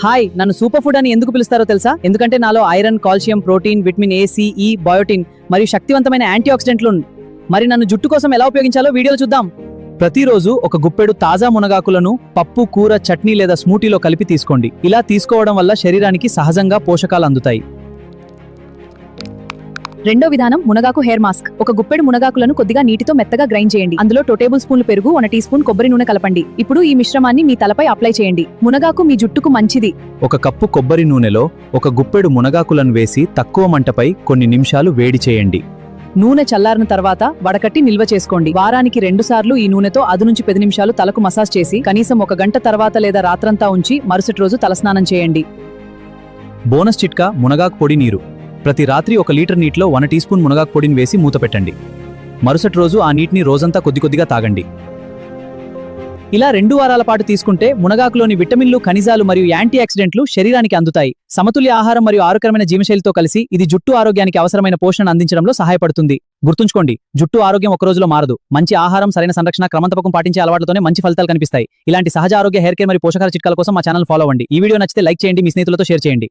Hi, నన్ను super food అని ఎందుకు పిలుస్తారో తెలుసా? ఎందుకంటే నాలో iron, calcium, protein, vitamin A, C, E, biotin మరియు శక్తివంతమైన యాంటీ ఆక్సిడెంట్లు ఉన్నాయి. మరి నన్ను జుట్టు కోసం ఎలా ఉపయోగించాలో వీడియోలో చూద్దాం. ప్రతిరోజు ఒక గుప్పెడు తాజా మునగాకులను పప్పు, కూర, చట్నీ లేదా స్మూటీలో కలిపి తీసుకోండి. ఇలా తీసుకోవడం వల్ల శరీరానికి సహజంగా పోషకాలు అందుతాయి. రెండో విధానం మునగాకు హెయిర్ మాస్క్. ఒక గుప్పెడు మునగాకులను కొద్దిగా నీటితో మెత్తగా గ్రైండ్ చేయండి. అందులో 2 టేబుల్ స్పూన్లు పెరుగు, 1 టీ స్పూన్ కొబ్బరి నూనె కలపండి. ఇప్పుడు ఈ మిశ్రమాన్ని మీ తలపై అప్లై చేయండి. మునగాకు మీ జుట్టుకు మంచిది. ఒక కప్పు కొబ్బరి నూనెలో ఒక గుప్పెడు మునగాకులను వేసి తక్కువ మంటపై కొన్ని నిమిషాలు వేడి చేయండి. నూనె చల్లారిన తర్వాత వడకట్టి నిల్వ చేసుకోండి. వారానికి 2 సార్లు ఈ నూనెతో 5 నుంచి 10 నిమిషాలు తలకు మసాజ్ చేసి కనీసం 1 గంట తర్వాత లేదా రాత్రంతా ఉంచి మరుసటి రోజు తలస్నానం చేయండి. బోనస్ చిట్కా: మునగాకు పొడి నీరు. ప్రతి రాత్రి 1 లీటర్ నీటిలో 1 టీ స్పూన్ మునగాకు పొడిని వేసి మూత పెట్టండి. మరుసటి రోజు ఆ నీటిని రోజంతా కొద్దిగా తాగండి. ఇలా 2 వారాల పాటు తీసుకుంటే మునగాకులోని విటమిన్లు, ఖనిజాలు మరియు యాంటీ ఆక్సిడెంట్లు శరీరానికి అందుతాయి. సమతుల్య ఆహారం మరియు ఆరోగ్యకరమైన జీవశైలితో కలిసి ఇది జుట్టు ఆరోగ్యానికి అవసరమైన పోషణను అందించడంలో సహాయపడుతుంది. గుర్తుంచుకోండి, జుట్టు ఆరోగ్యం ఒక రోజులో మారదు. మంచి ఆహారం, సరైన సంరక్షణ, క్రమం పాటించే అలవాట్లతోనే మంచి ఫలితాలు కనిపిస్తాయి. ఇలాంటి సహజ ఆరోగ్య హెయిర్ కేర్ మరియు పోషకాల చిట్కాల కోసం మా ఛానల్ ఫాలో అవ్వండి. ఈ వీడియో నచ్చితే లైక్ చేయండి, మీ స్నేహితులతో షేర్ చేయండి.